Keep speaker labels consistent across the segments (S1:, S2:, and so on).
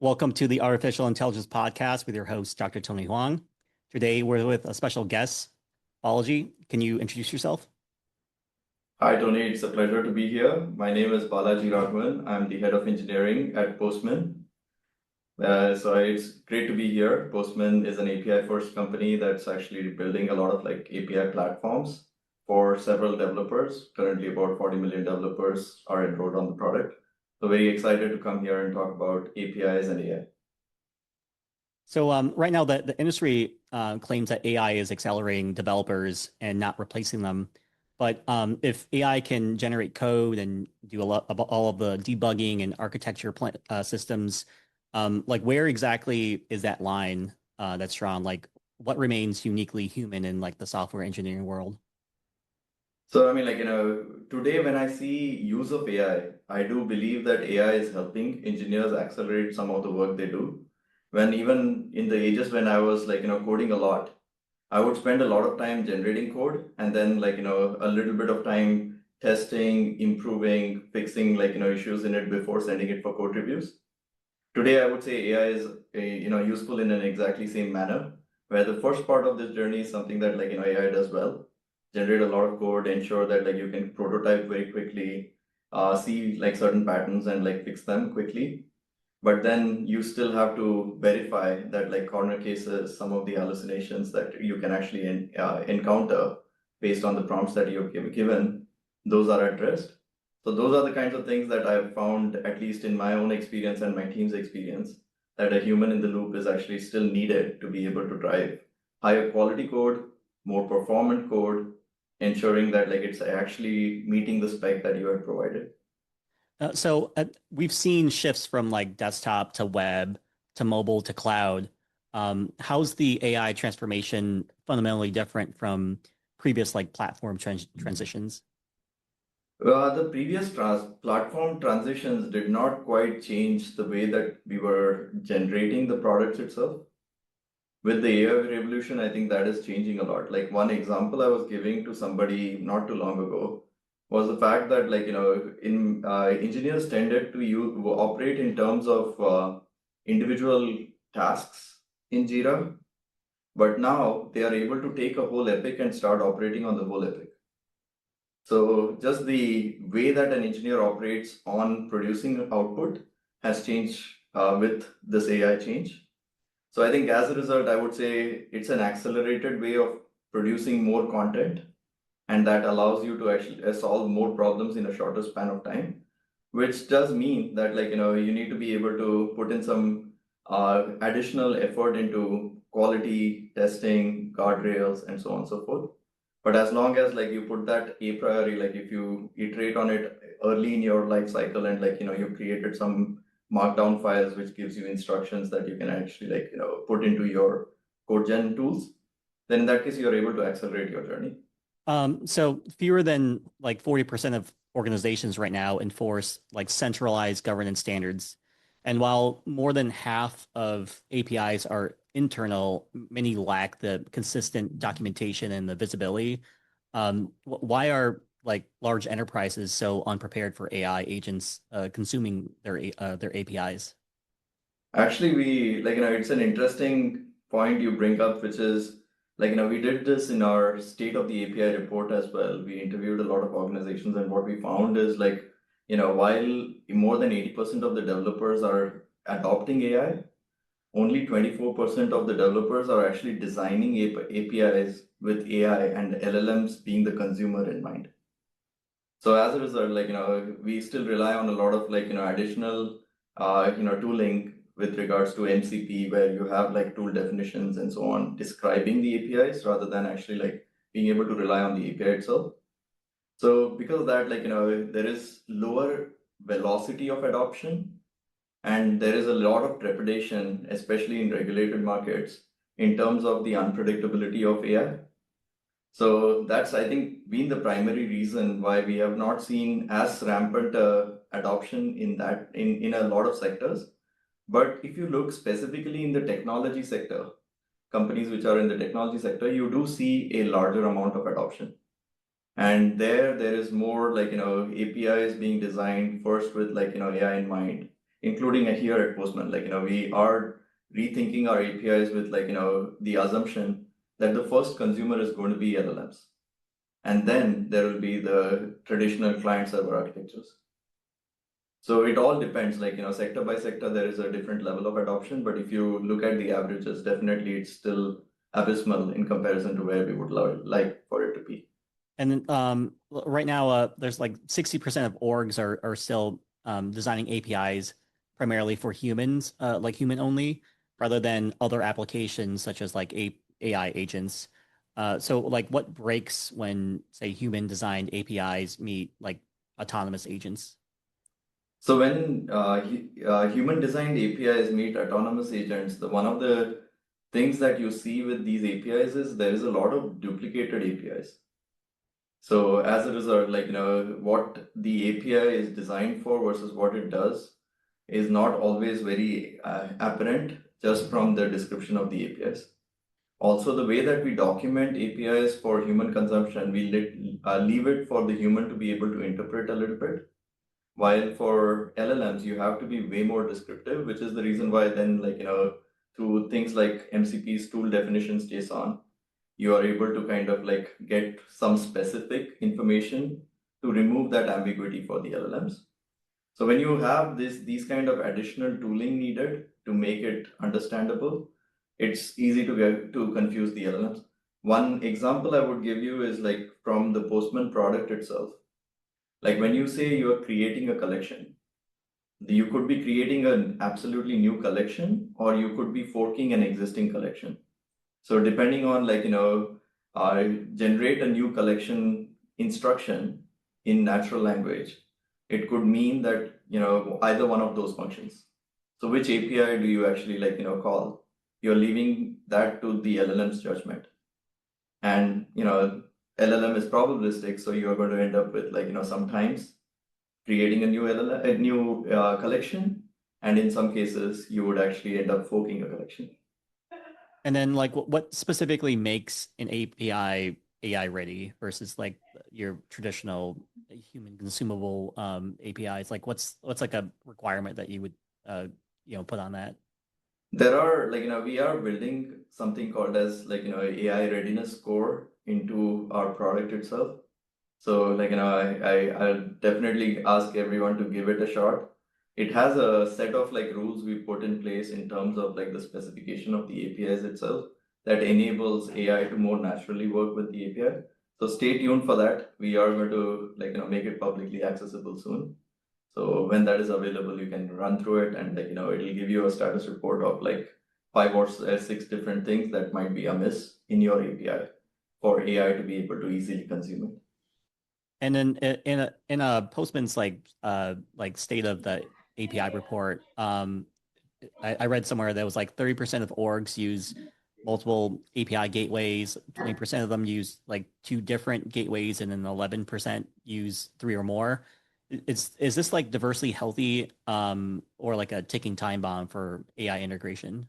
S1: Welcome to the Artificial Intelligence Podcast with your host, Dr. Tony Huang. Today, we're with a special guest, Balaji. Can you introduce yourself?
S2: Hi, Tony. It's a pleasure to be here. My name is Balaji Raghavan. I'm the head of engineering at Postman. So it's great to be here. Postman is an API first company that's actually building a lot of API platforms for several developers. Currently, about 40 million developers are enrolled on the product. So very excited to come here and talk about APIs and AI.
S1: So right now, the industry claims that AI is accelerating developers and not replacing them. But if AI can generate code and do all of the debugging and architecture systems, where exactly is that line that's drawn? Like, what remains uniquely human in the software engineering world?
S2: So, today when I see use of AI, I do believe that AI is helping engineers accelerate some of the work they do. When even in the ages when I was coding a lot, I would spend a lot of time generating code and then a little bit of time testing, improving, fixing issues in it before sending it for code reviews. Today, I would say AI is useful in an exactly same manner, where the first part of this journey is something that AI does well, generate a lot of code, ensure that you can prototype very quickly, see certain patterns and fix them quickly. But then you still have to verify that corner cases, some of the hallucinations that you can actually encounter based on the prompts that you've given, those are addressed. So those are the kinds of things that I've found, at least in my own experience and my team's experience, that a human in the loop is actually still needed to be able to drive higher quality code, more performant code, ensuring that it's actually meeting the spec that you have provided.
S1: We've seen shifts from desktop to web to mobile to cloud. How's the AI transformation fundamentally different from previous platform transitions?
S2: The previous platform transitions did not quite change the way that we were generating the products itself. With the AI revolution, I think that is changing a lot. Like one example I was giving to somebody not too long ago was the fact that engineers tended to operate in terms of individual tasks in Jira, but now they are able to take a whole epic and start operating on the whole epic. So just the way that an engineer operates on producing output has changed with this AI change. So I think as a result, I would say it's an accelerated way of producing more content, and that allows you to actually solve more problems in a shorter span of time, which does mean that you need to be able to put in some additional effort into quality testing, guardrails, and so on and so forth. But as long as you put that a priori, if you iterate on it early in your life cycle and you created some markdown files which gives you instructions that you can actually put into your code gen tools, then in that case you're able to accelerate your journey.
S1: So fewer than 40% of organizations right now enforce centralized governance standards. And while more than half of APIs are internal, many lack the consistent documentation and the visibility. Why are large enterprises so unprepared for AI agents consuming their APIs?
S2: Actually, it's an interesting point you bring up, which is we did this in our state of the API report as well. We interviewed a lot of organizations, and what we found is while more than 80% of the developers are adopting AI, only 24% of the developers are actually designing APIs with AI and LLMs being the consumer in mind. So as a result, we still rely on a lot of additional tooling with regards to MCP, where you have tool definitions and so on describing the APIs rather than actually being able to rely on the API itself. So because of that, there is lower velocity of adoption, and there is a lot of trepidation, especially in regulated markets, in terms of the unpredictability of AI. So that's, I think, been the primary reason why we have not seen as rampant adoption in a lot of sectors. But if you look specifically in the technology sector, companies which are in the technology sector, you do see a larger amount of adoption. And there is more APIs being designed first with AI in mind, including here at Postman. We are rethinking our APIs with the assumption that the first consumer is going to be LLMs. And then there will be the traditional client server architectures. So it all depends, sector by sector, there is a different level of adoption. But if you look at the averages, definitely it's still abysmal in comparison to where we would like for it to be.
S1: And then right now, there's like 60% of orgs are still designing APIs primarily for humans, like human only, rather than other applications such as like AI agents. So like what breaks when, say, human designed APIs meet like autonomous agents?
S2: So when human designed APIs meet autonomous agents, one of the things that you see with these APIs is there is a lot of duplicated APIs. So as a result, what the API is designed for versus what it does is not always very apparent just from the description of the APIs. Also, the way that we document APIs for human consumption, we leave it for the human to be able to interpret a little bit. While for LLMs, you have to be way more descriptive, which is the reason why then, through things like MCP's tool definitions JSON, you are able to kind of get some specific information to remove that ambiguity for the LLMs. So when you have these kind of additional tooling needed to make it understandable, it's easy to confuse the LLMs. One example I would give you is from the Postman product itself. Like when you say you are creating a collection, you could be creating an absolutely new collection, or you could be forking an existing collection. So depending on generate a new collection instruction in natural language, it could mean that either one of those functions. So which API do you actually call? You're leaving that to the LLM's judgment, and LLM is probabilistic, so you're going to end up with sometimes creating a new collection, and in some cases you would actually end up forking a collection.
S1: And then like what specifically makes an API AI ready versus like your traditional human consumable APIs? Like what's like a requirement that you would put on that?
S2: There are we are building something called as AI readiness score into our product itself. So I'll definitely ask everyone to give it a shot. It has a set of rules we put in place in terms of the specification of the APIs itself that enables AI to more naturally work with the API. So stay tuned for that. We are going to make it publicly accessible soon. So when that is available, you can run through it, and it'll give you a status report of 5 or 6 different things that might be amiss in your API for AI to be able to easily consume it.
S1: And then in a Postman's like state of the API report, I read somewhere that was like 30% of orgs use multiple API gateways, 20% of them use like 2 different gateways, and then 11% use 3 or more. Is this like diversely healthy or like a ticking time bomb for AI integration?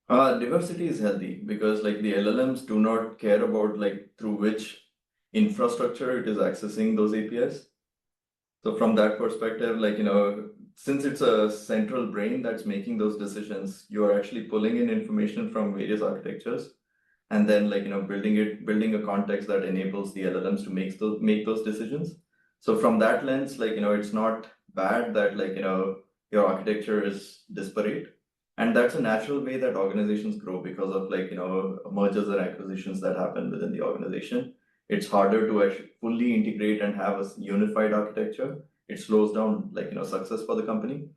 S2: Diversity is healthy because the LLMs do not care about through which infrastructure it is accessing those APIs. So from that perspective, since it's a central brain that's making those decisions, you are actually pulling in information from various architectures, and then building a context that enables the LLMs to make those decisions. So from that lens, it's not bad that your architecture is disparate, and that's a natural way that organizations grow because of mergers and acquisitions that happen within the organization. It's harder to actually fully integrate and have a unified architecture. It slows down success for the company.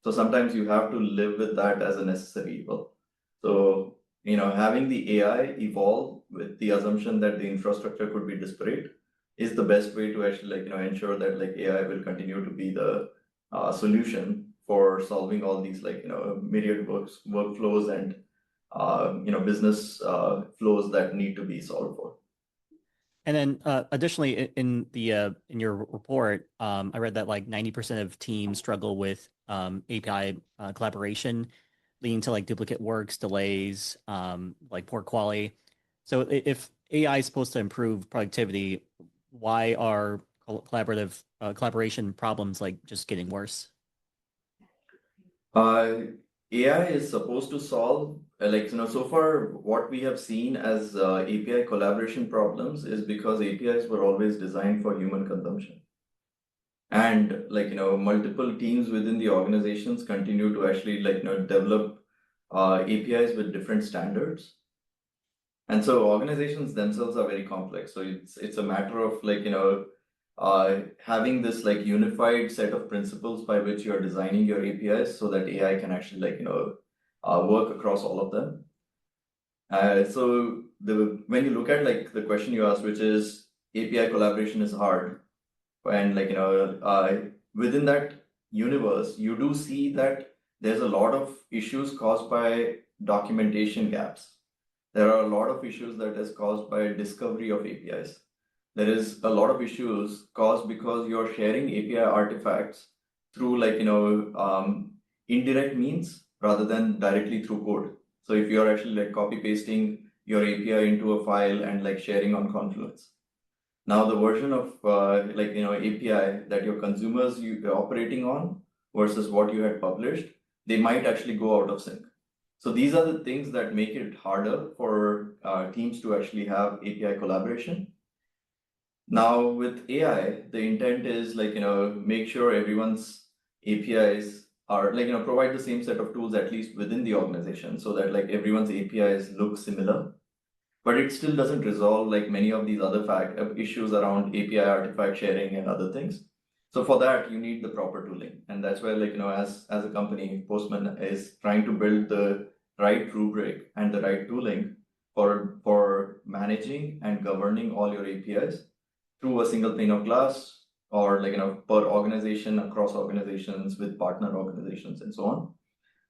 S2: So sometimes you have to live with that as a necessary evil. So having the AI evolve with the assumption that the infrastructure could be disparate is the best way to actually ensure that AI will continue to be the solution for solving all these myriad workflows and business flows that need to be solved for.
S1: And then additionally, in your report, I read that like 90% of teams struggle with API collaboration, leading to like duplicate works, delays, like poor quality. So if AI is supposed to improve productivity, why are collaboration problems like just getting worse?
S2: AI is supposed to solve, so far what we have seen as API collaboration problems is because APIs were always designed for human consumption. And multiple teams within the organizations continue to actually develop APIs with different standards. And so organizations themselves are very complex. So it's a matter of having this unified set of principles by which you are designing your APIs so that AI can actually work across all of them. So when you look at the question you asked, which is API collaboration is hard, and within that universe, you do see that there's a lot of issues caused by documentation gaps. There are a lot of issues that is caused by discovery of APIs. There is a lot of issues caused because you're sharing API artifacts through indirect means rather than directly through code. So if you're actually copy pasting your API into a file and sharing on Confluence. Now the version of API that your consumers are operating on versus what you had published, they might actually go out of sync. So these are the things that make it harder for teams to actually have API collaboration. Now with AI, the intent is make sure everyone's APIs are provide the same set of tools at least within the organization so that everyone's APIs look similar. But it still doesn't resolve many of these other issues around API artifact sharing and other things. So for that, you need the proper tooling. And that's where as a company, Postman is trying to build the right rubric and the right tooling for managing and governing all your APIs through a single pane of glass or per organization, across organizations, with partner organizations and so on.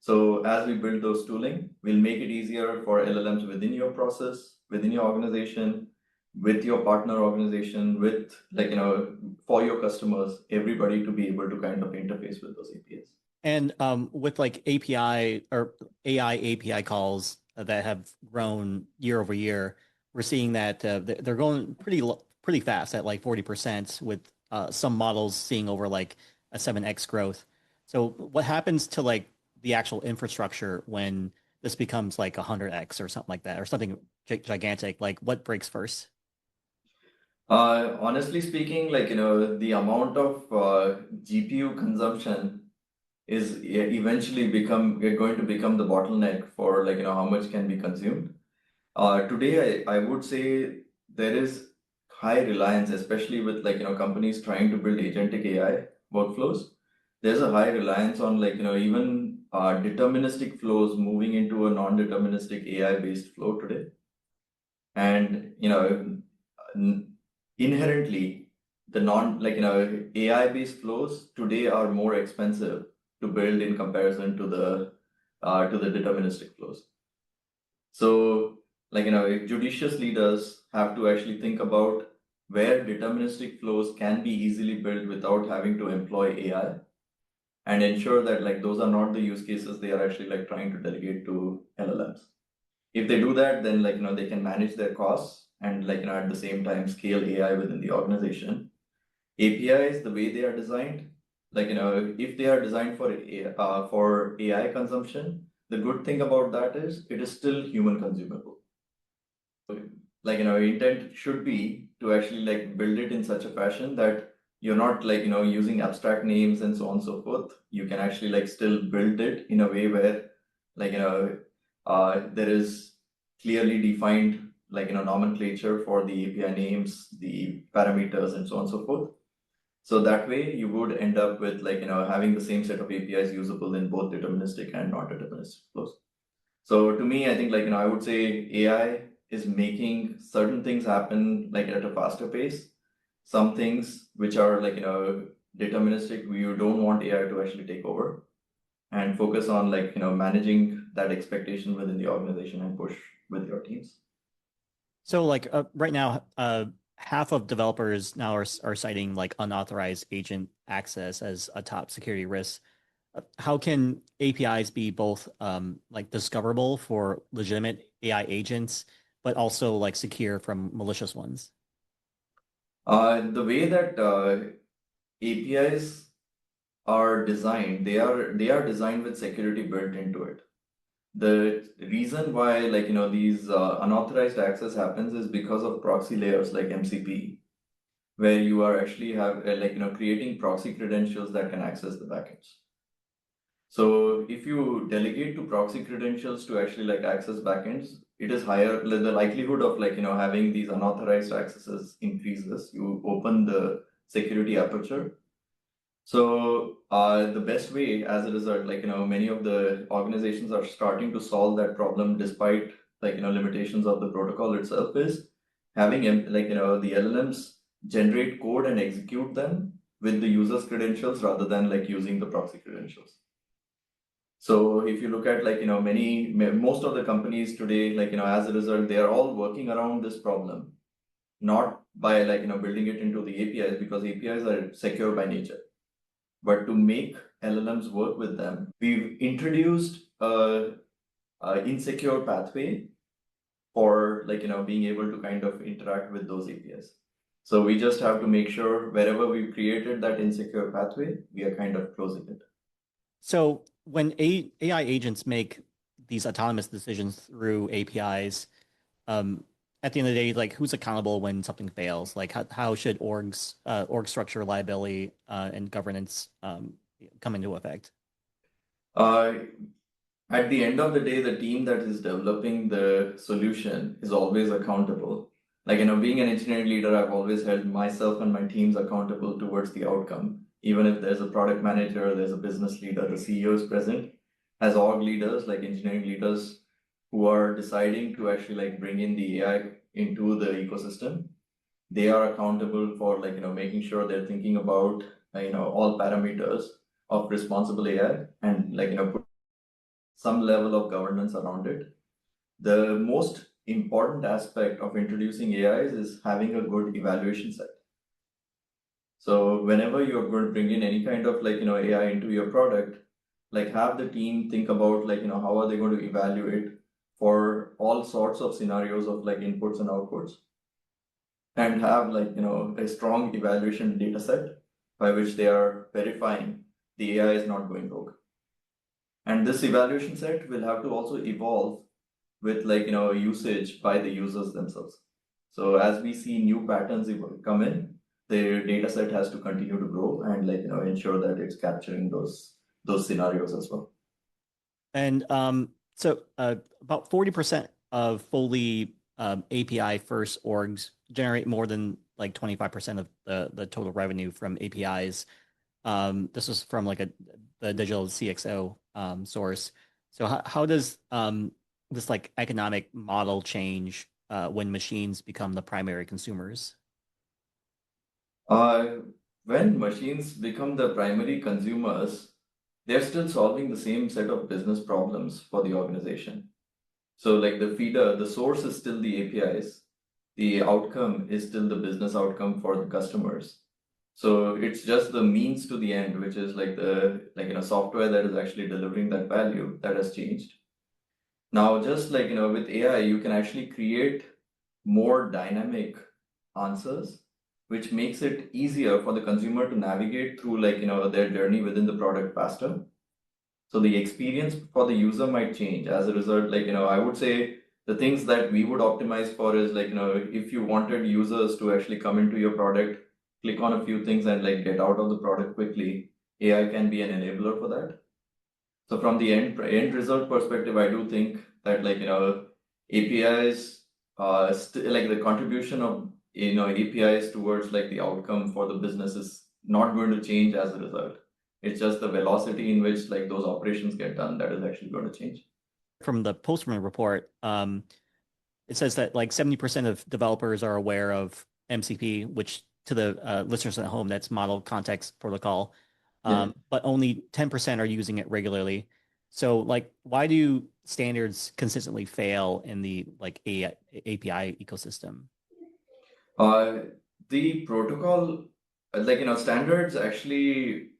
S2: So as we build those tooling, we'll make it easier for LLMs within your process, within your organization, with your partner organization, with for your customers, everybody to be able to kind of interface with those APIs.
S1: And with API or AI API calls that have grown year over year, we're seeing that they're going pretty fast at 40%, with some models seeing over a 7x growth. So what happens to the actual infrastructure when this becomes 100x or something like that, or something gigantic? What breaks first?
S2: Honestly speaking, the amount of GPU consumption is eventually going to become the bottleneck for how much can be consumed. Today, I would say there is high reliance, especially with companies trying to build agentic AI workflows. There's a high reliance on even deterministic flows moving into a non-deterministic AI-based flow today. And inherently, the AI-based flows today are more expensive to build in comparison to the deterministic flows. So judicious leaders have to actually think about where deterministic flows can be easily built without having to employ AI, and ensure that those are not the use cases they are actually trying to delegate to LLMs. If they do that, then they can manage their costs and at the same time scale AI within the organization. APIs, the way they are designed, if they are designed for AI consumption, the good thing about that is it is still human consumable. Intent should be to actually build it in such a fashion that you're not using abstract names and so on and so forth. You can actually still build it in a way where there is clearly defined nomenclature for the API names, the parameters, and so on and so forth. So that way you would end up with having the same set of APIs usable in both deterministic and non-deterministic flows. So to me, I think I would say AI is making certain things happen at a faster pace. Some things which are deterministic, you don't want AI to actually take over, and focus on managing that expectation within the organization and push with your teams.
S1: So right now, half of developers now are citing unauthorized agent access as a top security risk. How can APIs be both discoverable for legitimate AI agents, but also secure from malicious ones?
S2: The way that APIs are designed, they are designed with security built into it. The reason why these unauthorized access happens is because of proxy layers like MCP, where you are actually have creating proxy credentials that can access the backends. So if you delegate to proxy credentials to actually access backends, it is higher. The likelihood of having these unauthorized accesses increases. You open the security aperture. So the best way, as a result, many of the organizations are starting to solve that problem despite limitations of the protocol itself, is having the LLMs generate code and execute them with the user's credentials rather than using the proxy credentials. So if you look at most of the companies today, as a result, they are all working around this problem, not by building it into the APIs, because APIs are secure by nature. But to make LLMs work with them, we've introduced a insecure pathway for being able to kind of interact with those APIs. So we just have to make sure wherever we've created that insecure pathway, we are kind of closing it.
S1: So when AI agents make these autonomous decisions through APIs, at the end of the day, like who's accountable when something fails? Like how should org structure, liability, and governance come into effect?
S2: At the end of the day, the team that is developing the solution is always accountable. Being an engineering leader, I've always held myself and my teams accountable towards the outcome. Even if there's a product manager, there's a business leader, the CEO is present, as org leaders, like engineering leaders who are deciding to actually bring in the AI into the ecosystem. They are accountable for making sure they're thinking about all parameters of responsible AI and put some level of governance around it. The most important aspect of introducing AIs is having a good evaluation set. So whenever you're going to bring in any kind of AI into your product, have the team think about how are they going to evaluate for all sorts of scenarios of inputs and outputs, and have a strong evaluation data set by which they are verifying the AI is not going rogue. And this evaluation set will have to also evolve with usage by the users themselves. So as we see new patterns come in, the data set has to continue to grow and ensure that it's capturing those scenarios as well.
S1: And so about 40% of fully API first orgs generate more than like 25% of the total revenue from APIs. This was from the digital CXO source. So how does this economic model change when machines become the primary consumers?
S2: When machines become the primary consumers, they're still solving the same set of business problems for the organization. So the feeder, the source is still the APIs. The outcome is still the business outcome for the customers. So it's just the means to the end, which is the software that is actually delivering that value that has changed. Now, just with AI, you can actually create more dynamic answers, which makes it easier for the consumer to navigate through their journey within the product faster. So the experience for the user might change as a result. I would say the things that we would optimize for is if you wanted users to actually come into your product, click on a few things and get out of the product quickly, AI can be an enabler for that. So from the end result perspective, I do think that APIs the contribution of APIs towards the outcome for the business is not going to change as a result. It's just the velocity in which those operations get done that is actually going to change.
S1: From the Postman report, it says that 70% of developers are aware of MCP, which to the listeners at home, that's Model Context Protocol, but only 10% are using it regularly. So why do standards consistently fail in the API ecosystem?
S2: The protocol, standards actually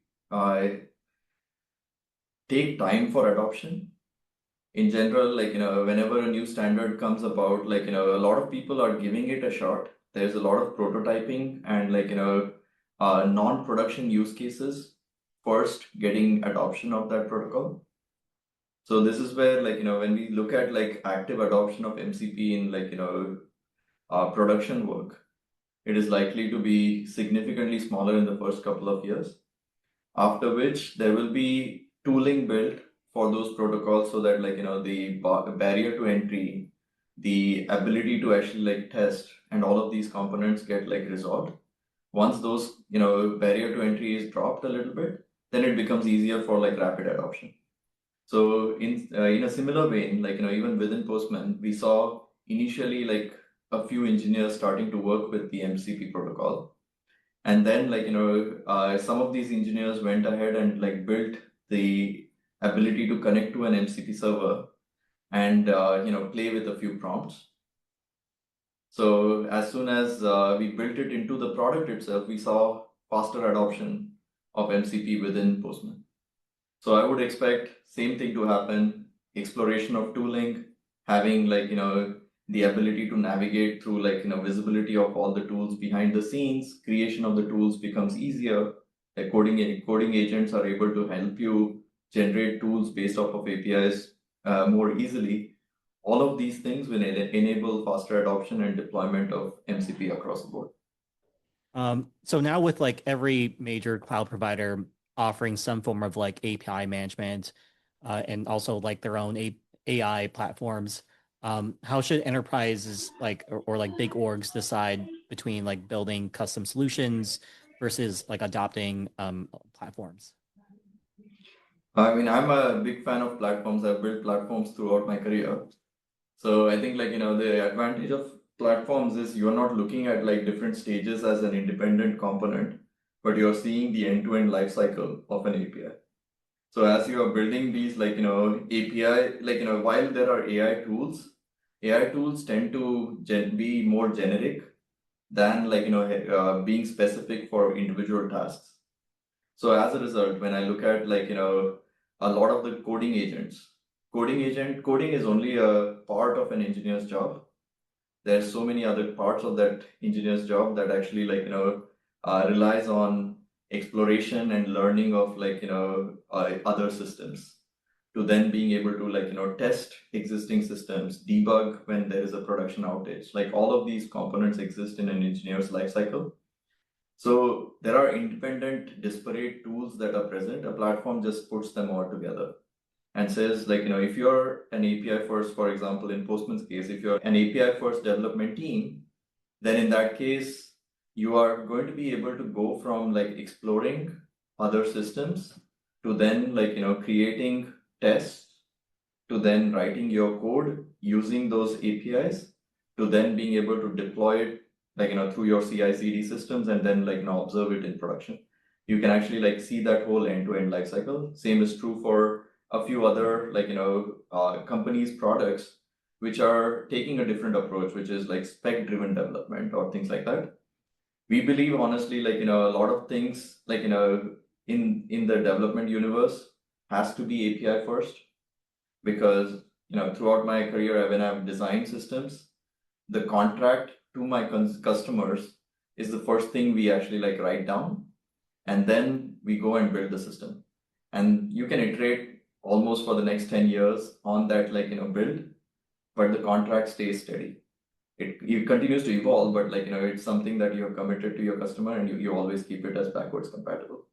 S2: take time for adoption. In general, whenever a new standard comes about, a lot of people are giving it a shot. There's a lot of prototyping and non-production use cases first getting adoption of that protocol. So this is where, like, when we look at like active adoption of MCP in like, production work, it is likely to be significantly smaller in the first couple of years, after which there will be tooling built for those protocols so that, like, the barrier to entry, the ability to actually like test and all of these components get like resolved. Once those, barrier to entry is dropped a little bit, then it becomes easier for like rapid adoption. So in a similar vein, like, even within Postman, we saw initially like a few engineers starting to work with the MCP protocol. And then, like, some of these engineers went ahead and like built the ability to connect to an MCP server and, play with a few prompts. So as soon as we built it into the product itself, we saw faster adoption of MCP within Postman. So I would expect same thing to happen, exploration of tooling, having like, the ability to navigate through like, visibility of all the tools behind the scenes, creation of the tools becomes easier. Like coding agents are able to help you generate tools based off of APIs more easily. All of these things will enable faster adoption and deployment of MCP across the board.
S1: So now with like every major cloud provider offering some form of like API management and also like their own AI platforms, how should enterprises like or like big orgs decide between like building custom solutions versus like adopting platforms?
S2: I mean, I'm a big fan of platforms. I've built platforms throughout my career. So I think, like, the advantage of platforms is you're not looking at like different stages as an independent component, but you're seeing the end-to-end life cycle of an API. So as you are building these, like, API, like, while there are AI tools tend to be more generic than like, being specific for individual tasks. So as a result, when I look at like, a lot of the coding is only a part of an engineer's job. There's so many other parts of that engineer's job that actually like, relies on exploration and learning of like, other systems to then being able to like, test existing systems, debug when there is a production outage. Like all of these components exist in an engineer's lifecycle. So there are independent, disparate tools that are present. A platform just puts them all together and says, like, if you're an API first, for example, in Postman's case, if you're an API first development team, then in that case, you are going to be able to go from like exploring other systems to then like, creating tests to then writing your code using those APIs to then being able to deploy it like, through your CI/CD systems and then like, observe it in production. You can actually like see that whole end-to-end life cycle. Same is true for a few other like, companies' products, which are taking a different approach, which is like spec-driven development or things like that. We believe honestly, like, a lot of things like, in the development universe has to be API first, because, throughout my career, when I've designed systems, the contract to my customers is the first thing we actually like write down, and then we go and build the system. And you can iterate almost for the next 10 years on that, like, build, but the contract stays steady. It continues to evolve, but like, it's something that you have committed to your customer and you always keep it as backwards compatible.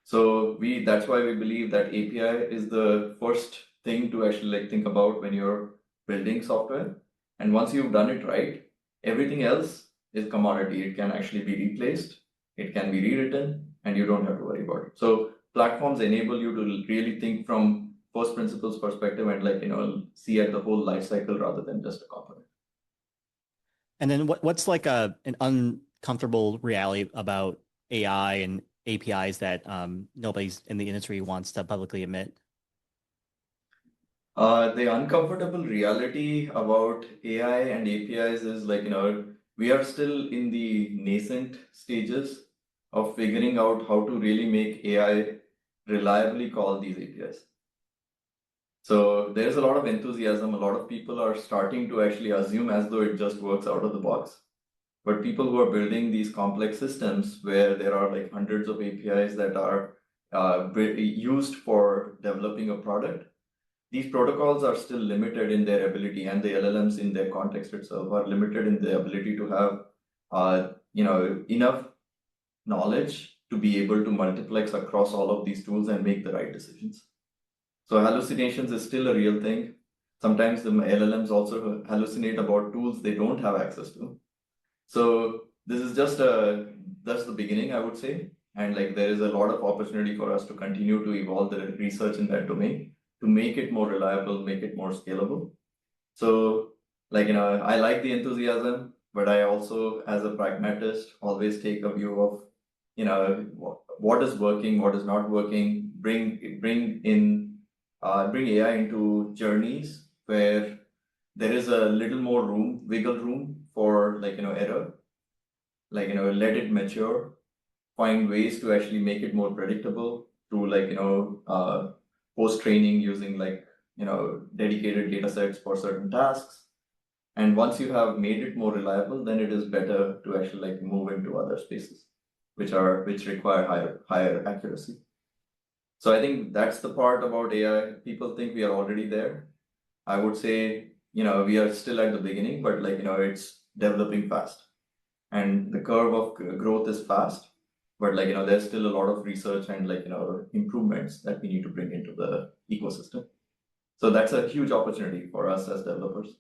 S2: So that's why we believe that API is the first thing to actually like think about when you're building software. And once you've done it right, everything else is commodity. It can actually be replaced, it can be rewritten, and you don't have to worry about it. So platforms enable you to really think from first principles perspective and like, see at the whole life cycle rather than just a component.
S1: And then what's like an uncomfortable reality about AI and APIs that nobody's in the industry wants to publicly admit?
S2: The uncomfortable reality about AI and APIs is like, we are still in the nascent stages of figuring out how to really make AI reliably call these APIs. So there's a lot of enthusiasm. A lot of people are starting to actually assume as though it just works out of the box. But people who are building these complex systems where there are like hundreds of APIs that are used for developing a product, these protocols are still limited in their ability, and the LLMs in their context itself are limited in their ability to have enough knowledge to be able to multiplex across all of these tools and make the right decisions. So hallucinations is still a real thing. Sometimes the LLMs also hallucinate about tools they don't have access to. So this is just that's the beginning, I would say. And like there is a lot of opportunity for us to continue to evolve the research in that domain to make it more reliable, make it more scalable. So I like the enthusiasm, but I also, as a pragmatist, always take a view of, what is working, what is not working, bring AI into journeys where there is a little more wiggle room for error, let it mature, find ways to actually make it more predictable through post training using dedicated data sets for certain tasks. And once you have made it more reliable, then it is better to actually move into other spaces which require higher accuracy. So I think that's the part about AI. People think we are already there. I would say, we are still at the beginning, but it's developing fast. And the curve of growth is fast, but there's still a lot of research and improvements that we need to bring into the ecosystem. So that's a huge opportunity for us as developers.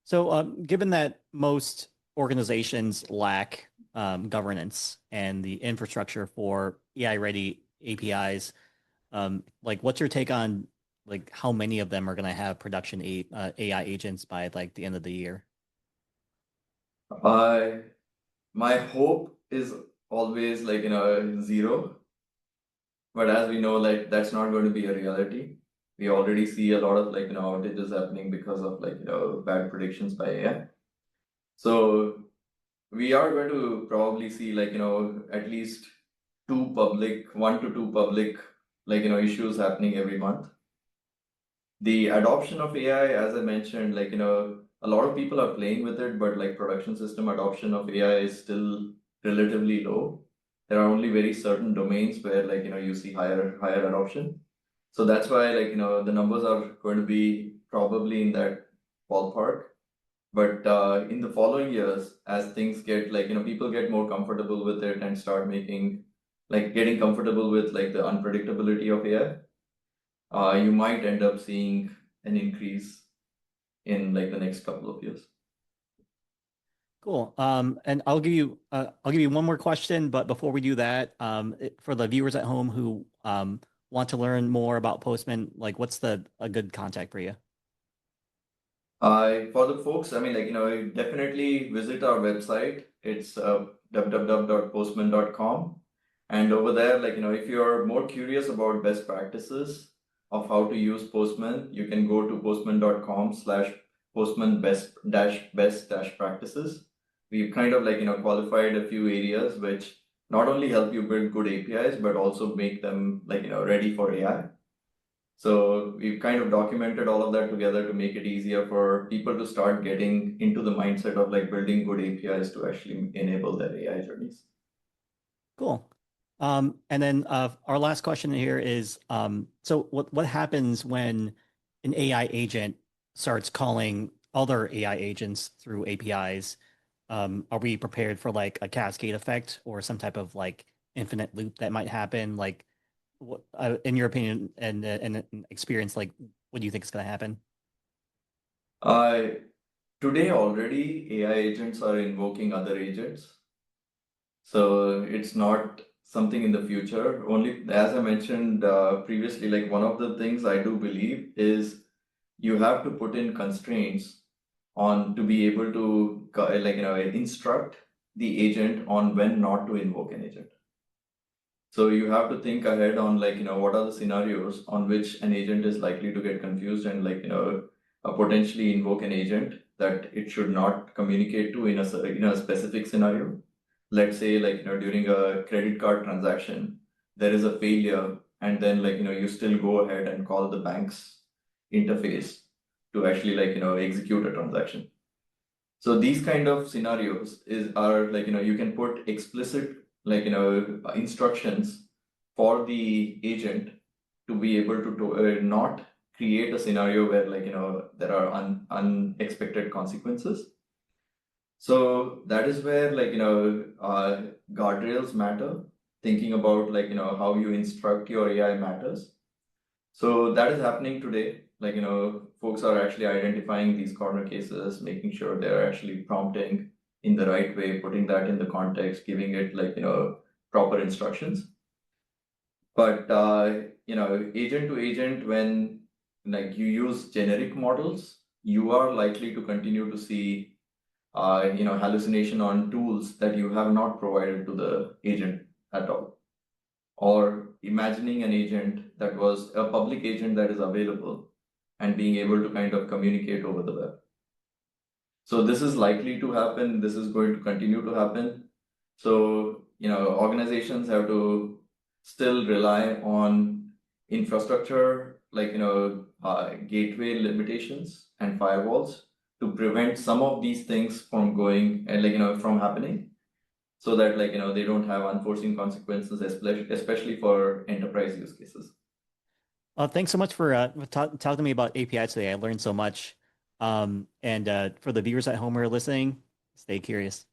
S1: So, given that most organizations lack governance and the infrastructure for AI-ready APIs, what's your take on how many of them are going to have production AI agents by the end of the year?
S2: My hope is always zero, but as we know, that's not going to be a reality. We already see a lot of outages happening because of bad predictions by AI. So we are going to probably see at least one to two public issues happening every month. The adoption of AI, as I mentioned, a lot of people are playing with it, but production system adoption of AI is still relatively low. There are only very certain domains where you see higher adoption. So that's why the numbers are going to be probably in that ballpark. But in the following years, as things get people get more comfortable with it and start getting comfortable with the unpredictability of AI, you might end up seeing an increase in the next couple of years.
S1: Cool. And I'll give you one more question, but before we do that, for the viewers at home who want to learn more about Postman, what's a good contact for you?
S2: For the folks, definitely visit our website. It's www.postman.com. And over there, if you're more curious about best practices of how to use Postman, you can go to postman.com/postman best practices. We've kind of qualified a few areas which not only help you build good APIs, but also make them ready for AI. So we've kind of documented all of that together to make it easier for people to start getting into the mindset of building good APIs to actually enable their AI journeys.
S1: Cool. And then our last question here is, so what happens when an AI agent starts calling other AI agents through APIs? Are we prepared for a cascade effect or some type of infinite loop that might happen? What, in your opinion and experience, what do you think is going to happen?
S2: Today already AI agents are invoking other agents. So it's not something in the future. Only, as I mentioned previously, one of the things I do believe is you have to put in constraints on to be able to instruct the agent on when not to invoke an agent. So you have to think ahead on what are the scenarios on which an agent is likely to get confused and potentially invoke an agent that it should not communicate to in a specific scenario. Let's say during a credit card transaction, there is a failure, and then you still go ahead and call the bank's interface to actually execute a transaction. So these kind of scenarios are you can put explicit instructions for the agent to be able to not create a scenario where there are unexpected consequences. So that is where guardrails matter. Thinking about how you instruct your AI matters. So that is happening today. Folks are actually identifying these corner cases, making sure they're actually prompting in the right way, putting that in the context, giving it proper instructions. But agent to agent, when you use generic models, you are likely to continue to see hallucination on tools that you have not provided to the agent at all, or imagining an agent that was a public agent that is available and being able to kind of communicate over the web. So this is likely to happen. This is going to continue to happen. So, organizations have to still rely on infrastructure, gateway limitations and firewalls to prevent some of these things from going and from happening, so that they don't have unforeseen consequences, especially for enterprise use cases.
S1: Thanks so much for talking to me about API today. I learned so much. And for the viewers at home who are listening, stay curious.